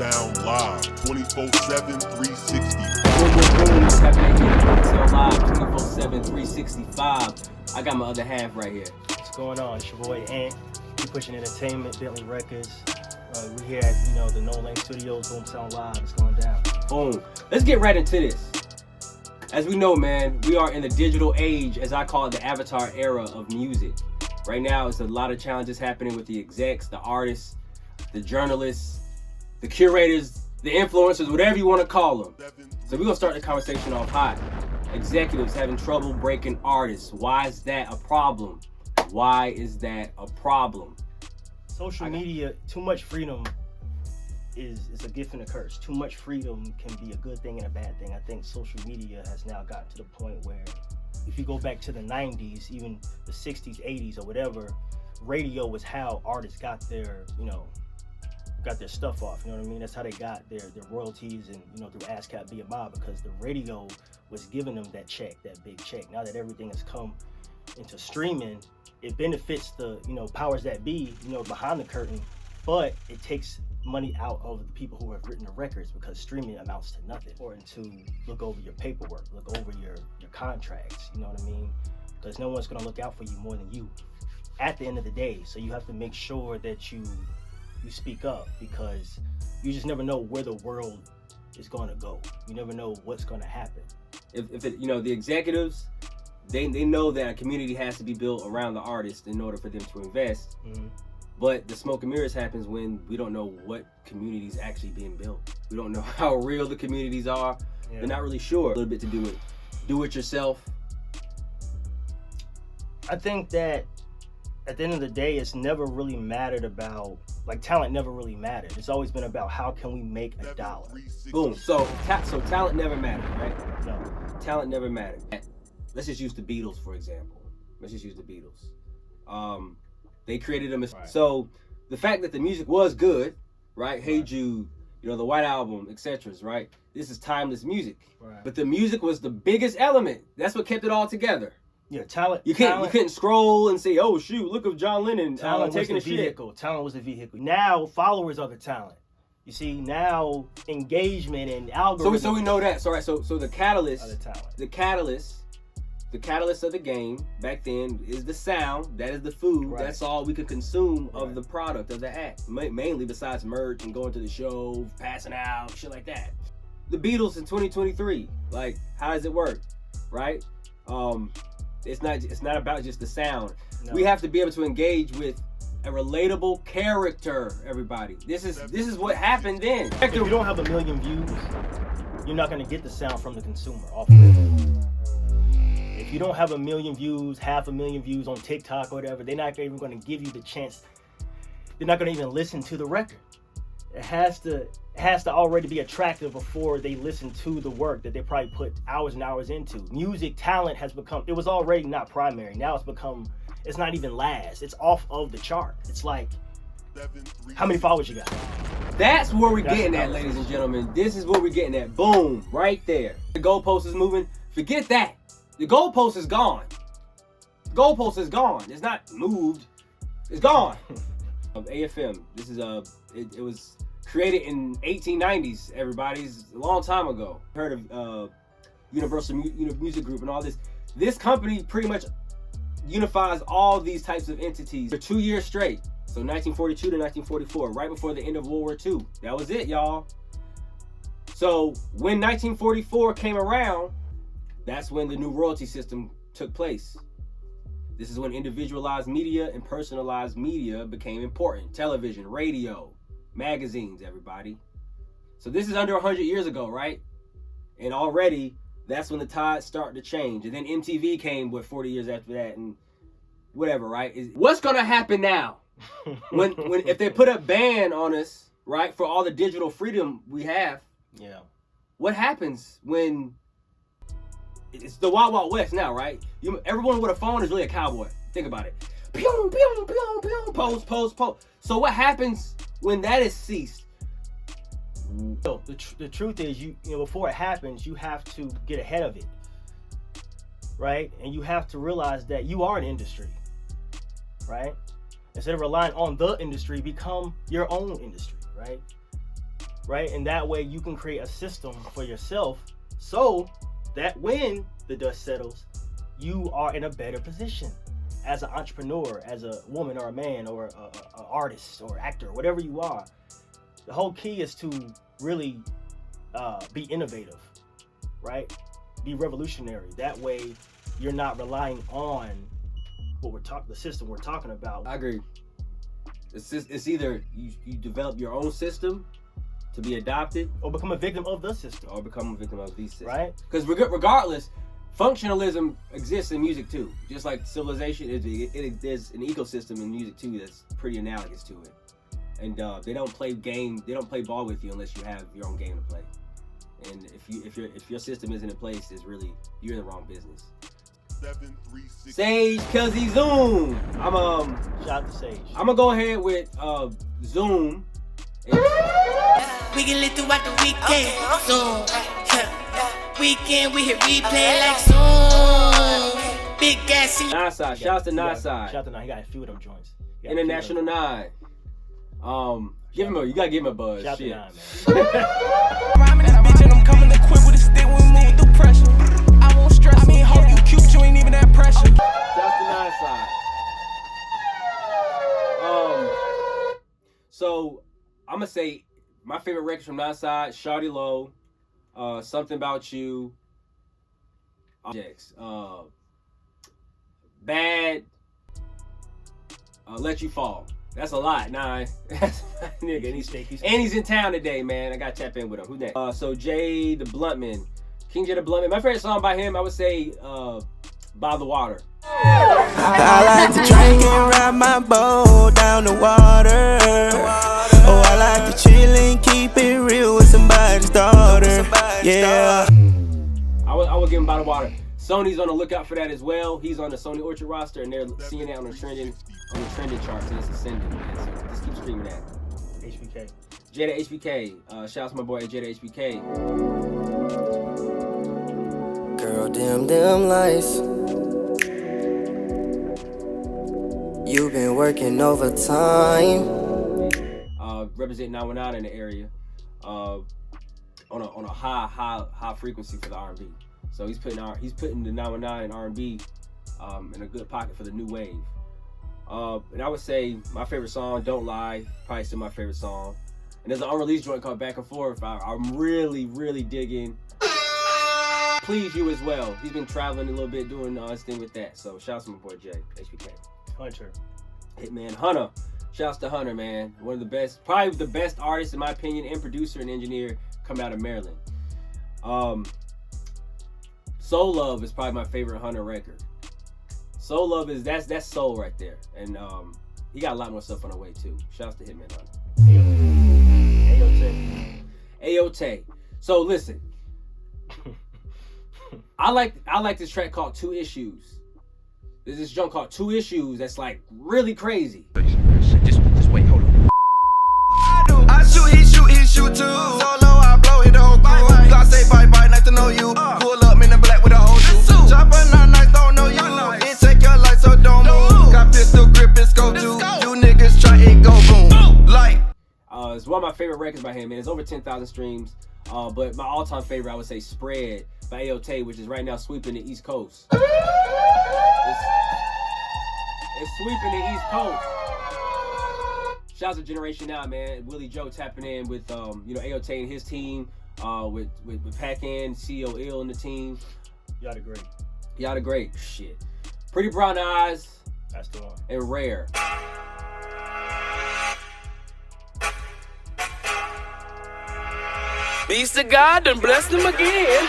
BoomSound Live, 24/7, 360. Boom. It's happening here at BoomSound Live, 24/7, 365. I got my other half right here. What's going on? It's your boy Ant. We pushing entertainment, Bentley Records. We're here at the No Lane Studios, BoomSound Live. It's going down. Boom. Let's get right into this. As we know, man, we are in the digital age, as I call it, the avatar era of music. Right now, it's a lot of challenges happening with the execs, the artists, the journalists, the curators, the influencers, whatever you want to call them. So we're going to start the conversation off hot. Executives having trouble breaking artists. Why is that a problem? Why is that a problem? Social media, too much freedom is a gift and a curse. Too much freedom can be a good thing and a bad thing. I think social media has now gotten to the point where if you go back to the 90s, even the 60s, 80s or whatever, radio was how artists got their, got their stuff off. You know what I mean? That's how they got their royalties and, through ASCAP BMI, because the radio was giving them that check, that big check. Now that everything has come into streaming, it benefits the, powers that be, behind the curtain, but it takes money out of the people who have written the records, because streaming amounts to nothing. Or to look over your paperwork, look over your contracts, you know what I mean? Because no one's gonna look out for you more than you at the end of the day. So you have to make sure that you speak up, because you just never know where the world is gonna go. You never know what's gonna happen. If it, the executives, they know that a community has to be built around the artist in order for them to invest. Mm-hmm. But the smoke and mirrors happens when we don't know what communities actually being built. We don't know how real the communities are. Yeah. They're not really sure. A little bit to do it yourself. I think that at the end of the day, it's never really mattered about, talent never really mattered. It's always been about how can we make a dollar. Boom. So talent never mattered, right? No. Talent never mattered. Let's just use the Beatles, for example. Let's just use the Beatles. They created them. Right. So the fact that the music was good, right? Hey Jude, the White Album, etc. Right? This is timeless music. Right. But the music was the biggest element. That's what kept it all together. Yeah, talent. You couldn't scroll and say, oh shoot, look at John Lennon taking was the vehicle. Talent was the vehicle. Now followers are the talent. You see, now engagement and algorithms. So we know that. So the catalyst, the catalyst of the game back then is the sound. That is the food. Right. That's all we could consume of the product of the act. Mainly besides merch and going to the show, passing out, shit like that. The Beatles in 2023, how does it work, right? It's not about just the sound. No. We have to be able to engage with a relatable character. Everybody, this is what happened then. If you don't have 1 million views, you're not going to get the sound from the consumer off of it. If you don't have 1 million views, 500,000 views on TikTok or whatever, they're not even going to give you the chance. They're not going to even listen to the record. It has to already be attractive before they listen to the work that they probably put hours and hours into. Music talent has become, it was already not primary. Now it's not even last. It's off of the chart. It's like, how many followers you got? That's where we're getting at, ladies and gentlemen. This is where we're getting at. Boom, right there. The goalpost is moving. Forget that. The goalpost is gone. The goalpost is gone. It's not moved. It's gone. AFM. This is it was created in 1890s. Everybody's a long time ago. Heard of Universal Music Group and all this. This company pretty much unifies all these types of entities for 2 years straight. So 1942 to 1944, right before the end of World War II. That was it, y'all. So when 1944 came around, that's when the new royalty system took place. This is when individualized media and personalized media became important. Television, radio, magazines, everybody. So this is under 100 years ago, right? And already, that's when the tides started to change. And then MTV came, 40 years after that, and whatever, right? What's gonna happen now? when if they put a ban on us, right, for all the digital freedom we have? Yeah. What happens when it's the Wild Wild West now, right? Everyone with a phone is really a cowboy. Think about it. Pew, pew, pew, pew, post. So what happens when that is ceased? So the truth is, before it happens, you have to get ahead of it, right? And you have to realize that you are an industry, right? Instead of relying on the industry, become your own industry, right? right? And that way you can create a system for yourself so that when the dust settles, you are in a better position as an entrepreneur, as a woman or a man or an artist or actor, whatever you are. The whole key is to really be innovative, right? Be revolutionary. That way you're not relying on the system we're talking about. I agree. It's either you develop your own system to be adopted, or become a victim of the system. Or become a victim of these systems. Right? Because regardless, functionalism exists in music too. Just like civilization, there's an ecosystem in music too that's pretty analogous to it. And they don't play ball with you unless you have your own game to play. And if your system isn't in place, you're in the wrong business. 736. Sage, Cuzzy, Zoom. Shout out to Sage. I'm gonna go ahead with Zoom. We can live throughout the weekend. Zoom. Weekend, we hit replay like Zoom. Big gas. Northside. Shouts to Northside. Shout out to Nine. He got a few of them joints. International 9. You gotta give him a buzz. Shout out to Shit. 9, man. Rhyming this bitch and I'm coming equipped with a stick when we moving through pressure. I won't stress. I mean, hope you cute, you ain't even that pressure. Shouts to Northside. So I'm gonna say my favorite records from Northside: Shawty Low, Something About You, Bad, Let You Fall. That's a lot, nah. That's nigga. And he's in town today, man. I gotta tap in with him. Who's next? So Jay the Bluntman, King Jay the Bluntman. My favorite song by him, I would say, By the Water. I like to drink and ride my boat down the water. Oh, I like to chill and keep it real with somebody's daughter. Yeah. I would give him By the Water. Sony's on the lookout for that as well. He's on the Sony Orchard roster, and they're seeing that on the trending charts, and it's ascending, man. So just keep streaming that. HBK. Jada HBK. Shouts to my boy Jada HBK. Girl, them lights. You've been working overtime. Representing 919 in the area. On a high frequency for the R&B. So he's putting the 919 and R&B in a good pocket for the new wave. And I would say my favorite song, Don't Lie, probably still my favorite song. And there's an unreleased joint called Back and Forth. I'm really, really digging. Please You as well. He's been traveling a little bit, doing his thing with that. So shouts to my boy Jay, HBK. Hunter. Hitman Hunter. Shouts to Hunter, man. One of the best, probably the best artist in my opinion, and producer and engineer coming out of Maryland. Soul Love is probably my favorite Hunter record. Soul Love that's soul right there. And he got a lot more stuff on the way too. Shouts to Hitman Hunter. Ayote. So listen. I like this track called 2 Issues. There's this joint called 2 Issues that's like really crazy. Just wait, hold on. I shoot too. Solo, I blow it the whole crew. God say bye, nice to know you. Pull up in the black with a whole shoe. Chopper not nice, don't know you. Ain't take your life, so don't move. Got pistol grip, it's go to. You niggas try it, go boom. Like. It's one of my favorite records by him, man. It's over 10,000 streams. But my all-time favorite, I would say, Spread by Ayote, which is right now sweeping the East Coast. It's sweeping the East Coast. Shouts to Generation Now, man. Willie Joe tapping in with Ayote and his team, with Pakin, CEO Ill and the team. Y'all the great. Shit. Pretty Brown Eyes. That's the one. And Rare. Beast of God done blessed him again.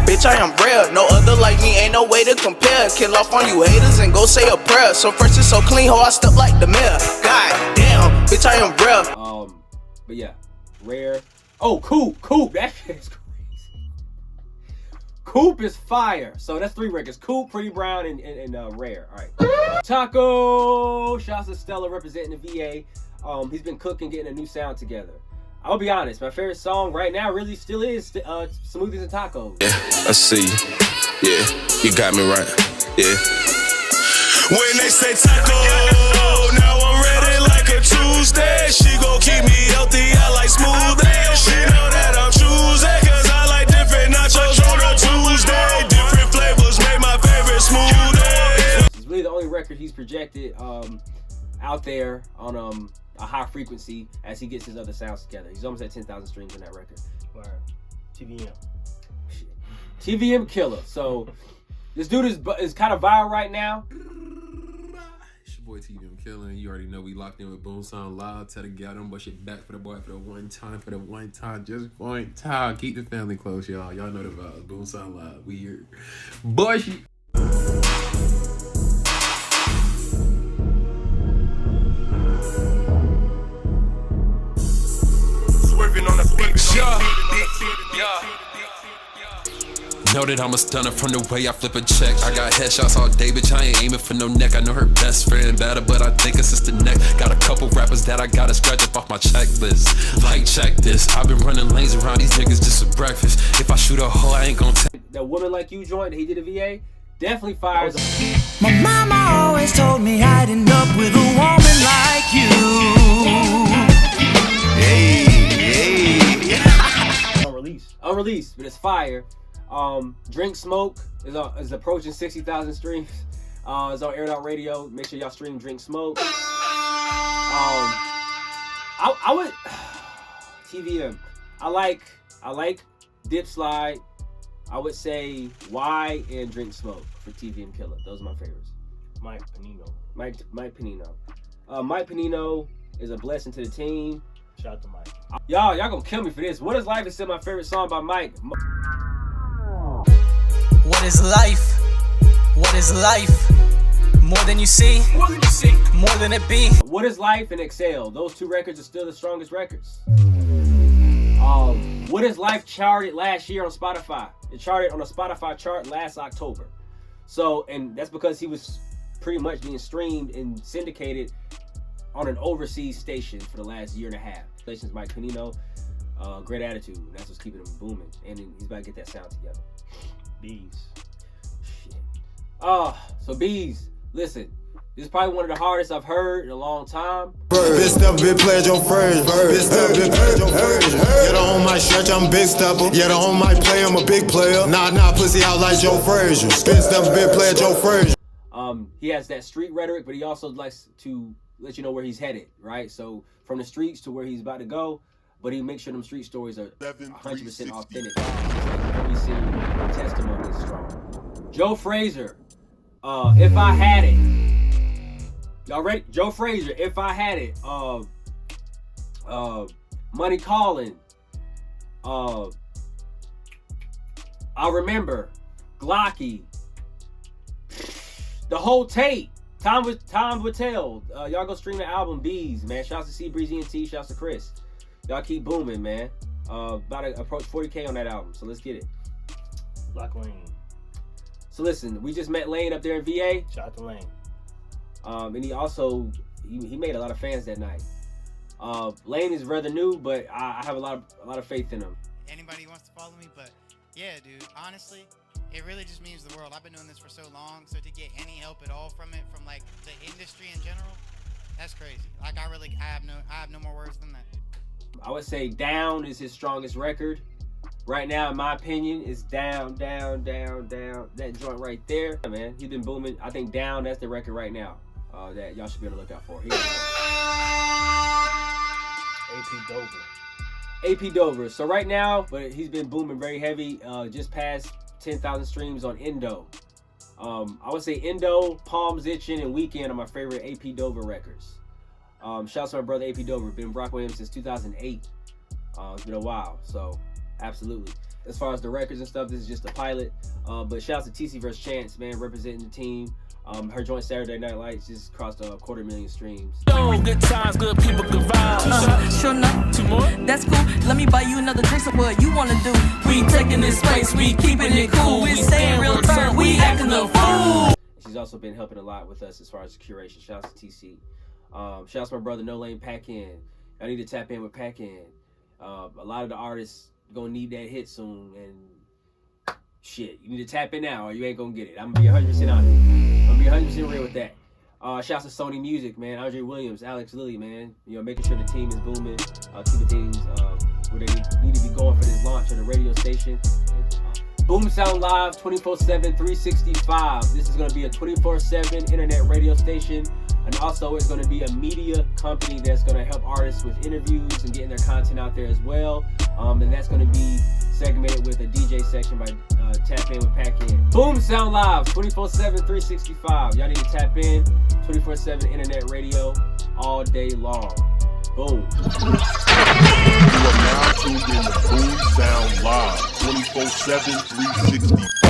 Bitch, I am rare. No other like me, ain't no way to compare. Kill off on you haters and go say a prayer. So first it's so clean, ho, I step like the mayor. God damn, bitch, I am rare. But yeah, Rare. Oh, Coop. That shit's crazy. Coop is fire. So that's 3 records. Coop, Pretty Brown, and Rare. All right. Taco. Shouts to Stella representing the VA. He's been cooking, getting a new sound together. I'll be honest, my favorite song right now really still is Smoothies and Tacos. Yeah, I see. Yeah, you got me right. Yeah. When they say taco, now I'm ready like a Tuesday. She gon' keep me healthy, I like smooth. She record he's projected out there on a high frequency as he gets his other sounds together. He's almost at 10,000 streams on that record. Word. TVM. Shit. TVM killer. So this dude is kind of viral right now. It's your boy TVM killing. You already know we locked in with BoomSound Live. Tell the gal don't bust it back for the boy for the one time, just one time. Keep the family close, y'all. Y'all know the vibes. BoomSound Live. We here. Boy, Swerving on the beat. Know that I'm a stunner from the way I flip a check. I got headshots all day, bitch, I ain't aiming for no neck. I know her best friend better, but I think it's just the neck. Got a couple rappers that I gotta scratch up off my checklist. Like, check this, I've been running lanes around these niggas just for breakfast. If I shoot a hoe, I ain't gon' take. That Woman Like You joint that he did a VA definitely fires. My mama always told me I'd end up with a woman like you. Unreleased, but it's fire. Drink Smoke is approaching 60,000 streams. It's on Aired Out Radio. Make sure y'all stream Drink Smoke. I would TVM. I like Dip Slide. I would say Y and Drink Smoke for TVM Killer. Those are my favorites. Mike Panino. Mike Panino. Mike Panino is a blessing to the team. Shout out to Mike. Y'all gonna kill me for this. What Is Life is still my favorite song by Mike. What is life? What is life? More than you see, more than it be. What Is Life and Excel. Those two records are still the strongest records. What Is Life charted last year on Spotify. It charted on a Spotify chart last October. So, and that's because he was pretty much being streamed and syndicated on an overseas station for the last year and a half. Congratulations, Mike Panino. Great attitude. That's what's keeping him booming. And he's about to get that sound together. Bees. Shit. So Bees, listen. This is probably one of the hardest I've heard in a long time. Big step, big pledge on first. Big step, big pledge on first. Get on my stretch, I'm big stepper. Get on my play, I'm a big player. Nah, pussy out like Joe Frazier. Big step, big pledge on first. He has that street rhetoric, but he also likes to let you know where he's headed, right? So from the streets to where he's about to go, but he makes sure them street stories are 100% authentic. Every single testimony is strong. Joe Frazier, If I Had It. Y'all ready? Joe Frazier, If I Had It. Money Calling. I Remember. Glocky. The whole tape. Time would tell. Y'all go stream the album Bees, man. Shouts to C Breezy and T. Shouts to Chris. Y'all keep booming, man. About to approach 40K on that album, so let's get it. Black Lane. So listen, we just met Lane up there in VA. Shout out to Lane. And he also he made a lot of fans that night. Lane is rather new, but I have a lot of faith in him. Anybody wants to follow me, but yeah, dude, honestly, it really just means the world. I've been doing this for so long, so to get any help at all from it, from like the industry in general, that's crazy. Like I have no more words than that. I would say Down is his strongest record. Right now, in my opinion, is Down. That joint right there. Yeah, man, he's been booming. I think Down, that's the record right now that y'all should be able to look out for. AP Dover. So right now, but he's been booming very heavy. Just past 10,000 streams on Indo. I would say Indo, Palms Itching, and Weekend are my favorite AP Dover records. Shouts to my brother AP Dover. Been rocking with him since 2008. It's been a while, so absolutely. As far as the records and stuff, this is just a pilot. But shouts to TC vs Chance, man, representing the team. Her joint Saturday Night Lights just crossed 250,000 streams. Good times, good people, good vibes. Sure enough. 2 more? That's cool. Let me buy you another drink. So what you wanna do? We taking this space, we keeping it cool. We staying real turn, we acting the fool. She's also been helping a lot with us as far as curation. Shouts to TC. Shouts to my brother No Lane Pakin. I need to tap in with Pakin. A lot of the artists gonna need that hit soon, and shit, you need to tap in now or you ain't gonna get it. I'm gonna be 100% honest. I'm gonna be 100% real with that. Shouts to Sony Music, man. Andre Williams, Alex Lilly, man. You know, making sure the team is booming. Keeping things where they need to be going for this launch of the radio station. BoomSound Live 24/7, 365. This is going to be a 24/7 internet radio station. And also it's going to be a media company that's going to help artists with interviews and getting their content out there as well. And that's going to be segmented with a DJ section by Tap In with Pakin. BoomSound Live 24/7, 365. Y'all need to tap in. 24/7 internet radio all day long. Boom. You are now tuned in to BoomSound Live 24/7, 365.